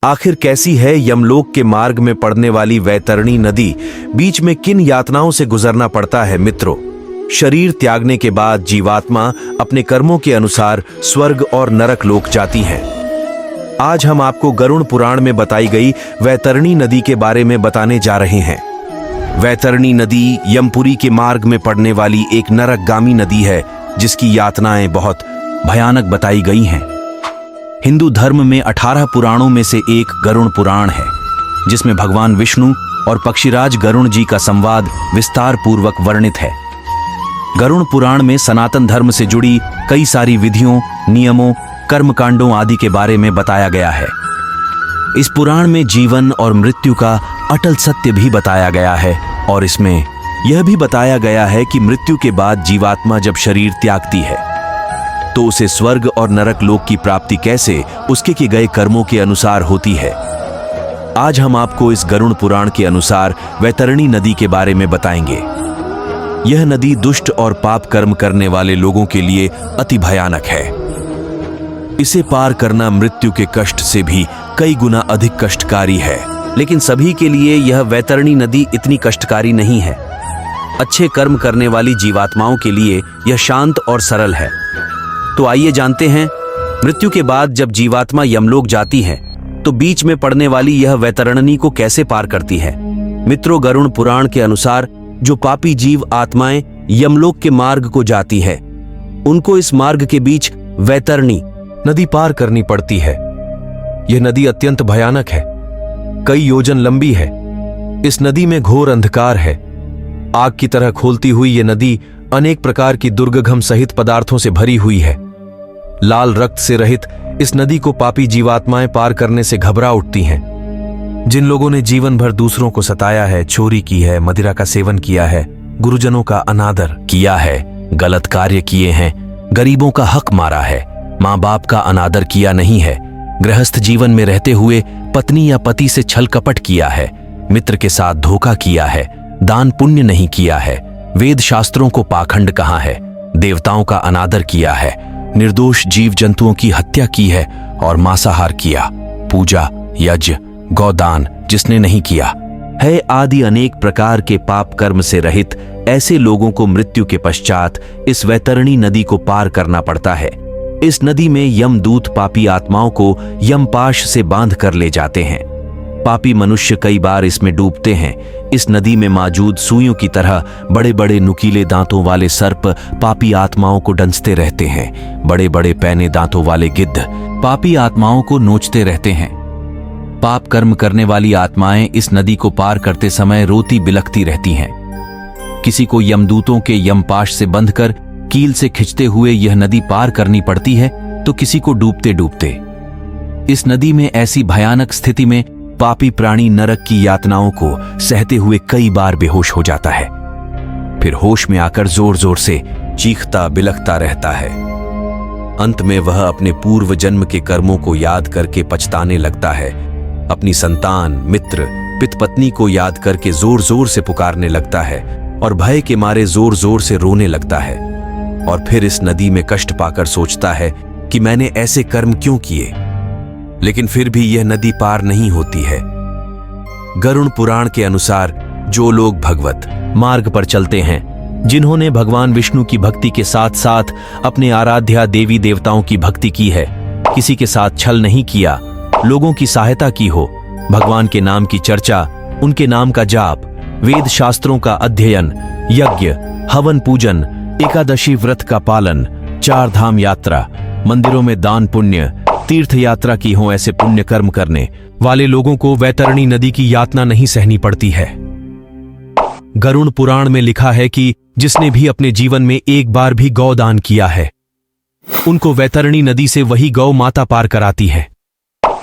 आखिर कैसी है यमलोक के मार्ग में पड़ने वाली वैतरणी नदी? बीच में किन यातनाओं से गुजरना पड़ता है मित्रों? शरीर त्यागने के बाद जीवात्मा अपने कर्मों के अनुसार स्वर्ग और नरक लोक जाती है। आज हम आपको गरुड़ पुराण में बताई गई वैतरणी नदी के बारे में बताने जा रहे हैं। वैतरणी नदी यमपुरी के मार्ग में पड़ने वाली एक नरकगामी नदी है, जिसकी यातनाएं बहुत भयानक बताई गई हैं। हिंदू धर्म में 18 पुराणों में से एक गरुड़ पुराण है, जिसमें भगवान विष्णु और पक्षीराज गरुड़ जी का संवाद विस्तार पूर्वक वर्णित है। गरुड़ पुराण में सनातन धर्म से जुड़ी कई सारी विधियों, नियमों, कर्मकांडों आदि के बारे में बताया गया है। इस पुराण में जीवन और मृत्यु का अटल सत्य भी बताया गया है और इसमें यह भी बताया गया है कि मृत्यु के बाद जीवात्मा जब शरीर त्यागती है तो उसे स्वर्ग और नरक लोक की प्राप्ति कैसे उसके किए गए कर्मों के अनुसार होती है। आज हम आपको इस गरुड़ पुराण के अनुसार वैतरणी नदी के बारे में बताएंगे। यह नदी दुष्ट और पाप कर्म करने वाले लोगों के लिए अति भयानक है। इसे पार करना मृत्यु के कष्ट से भी कई गुना अधिक कष्टकारी है, लेकिन सभी के लिए यह वैतरणी नदी इतनी कष्टकारी नहीं है। अच्छे कर्म करने वाली जीवात्माओं के लिए यह शांत और सरल है। तो आइए जानते हैं, मृत्यु के बाद जब जीवात्मा यमलोक जाती है तो बीच में पड़ने वाली यह वैतरणी को कैसे पार करती है। मित्रों, गरुड़ पुराण के अनुसार जो पापी जीव आत्माएं यमलोक के मार्ग को जाती है, उनको इस मार्ग के बीच वैतरणी नदी पार करनी पड़ती है। यह नदी अत्यंत भयानक है, कई योजन लंबी है। इस नदी में घोर अंधकार है। आग की तरह खोलती हुई यह नदी अनेक प्रकार की दुर्गंध सहित पदार्थों से भरी हुई है। लाल रक्त से रहित इस नदी को पापी जीवात्माएं पार करने से घबरा उठती हैं। जिन लोगों ने जीवन भर दूसरों को सताया है, चोरी की है, मदिरा का सेवन किया है, गुरुजनों का अनादर किया है, गलत कार्य किए हैं, गरीबों का हक मारा है, माँ बाप का अनादर किया नहीं है, गृहस्थ जीवन में रहते हुए पत्नी या पति से छल कपट किया है, मित्र के साथ धोखा किया है, दान पुण्य नहीं किया है, वेद शास्त्रों को पाखंड कहा है, देवताओं का अनादर किया है, निर्दोष जीव जंतुओं की हत्या की है और मांसाहार किया, पूजा, यज्ञ, गौदान जिसने नहीं किया है आदि अनेक प्रकार के पाप कर्म से रहित ऐसे लोगों को मृत्यु के पश्चात इस वैतरणी नदी को पार करना पड़ता है। इस नदी में यमदूत पापी आत्माओं को यमपाश से बांध कर ले जाते हैं। पापी मनुष्य कई बार इसमें डूबते हैं। इस नदी में मौजूद सुइयों की तरह बड़े बड़े नुकीले दांतों वाले सर्प पापी आत्माओं को डंसते रहते हैं। बड़े बड़े पैने दांतों वाले गिद्ध पापी आत्माओं को नोचते रहते हैं। पाप कर्म करने वाली आत्माएं इस नदी को पार करते समय रोती बिलखती रहती हैं। किसी को यमदूतों के यमपाश से बंधकर कील से खिंचते हुए यह नदी पार करनी पड़ती है, तो किसी को डूबते डूबते। इस नदी में ऐसी भयानक स्थिति में पापी प्राणी नरक की यातनाओं को सहते हुए कई बार बेहोश हो जाता है। फिर होश में आकर जोर जोर से चीखता बिलखता रहता है। अंत में वह अपने पूर्व जन्म के कर्मों को याद करके पछताने लगता है। अपनी संतान, मित्र, पिता पत्नी को याद करके जोर जोर से पुकारने लगता है और भय के मारे जोर जोर से रोने लगता है। और फिर इस नदी में कष्ट पाकर सोचता है कि मैंने ऐसे कर्म क्यों किए, लेकिन फिर भी यह नदी पार नहीं होती है। गरुड़ पुराण के अनुसार जो लोग भगवत मार्ग पर चलते हैं, जिन्होंने भगवान विष्णु की भक्ति के साथ साथ अपने आराध्या देवी देवताओं की भक्ति की है, किसी के साथ छल नहीं किया, लोगों की सहायता की हो, भगवान के नाम की चर्चा, उनके नाम का जाप, वेद शास्त्रों का अध्ययन, यज्ञ, हवन पूजन, एकादशी व्रत का पालन, 4 धाम यात्रा, मंदिरों में दान पुण्य, तीर्थ यात्रा की हो, ऐसे पुण्य कर्म करने वाले लोगों को वैतरणी नदी की यातना नहीं सहनी पड़ती है। गरुड़ पुराण में लिखा है कि जिसने भी अपने जीवन में एक बार भी गौदान किया है, उनको वैतरणी नदी से वही गौ माता पार कराती है।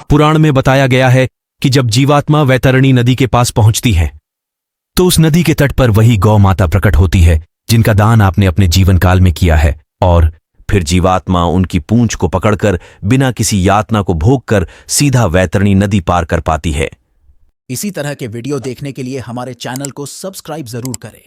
पुराण में बताया गया है कि जब जीवात्मा वैतरणी नदी के पास पहुंचती है तो उस नदी के तट पर वही गौ माता प्रकट होती है जिनका दान आपने अपने जीवन काल में किया है, और फिर जीवात्मा उनकी पूंछ को पकड़कर बिना किसी यातना को भोगकर सीधा वैतरणी नदी पार कर पाती है। इसी तरह के वीडियो देखने के लिए हमारे चैनल को सब्सक्राइब जरूर करें।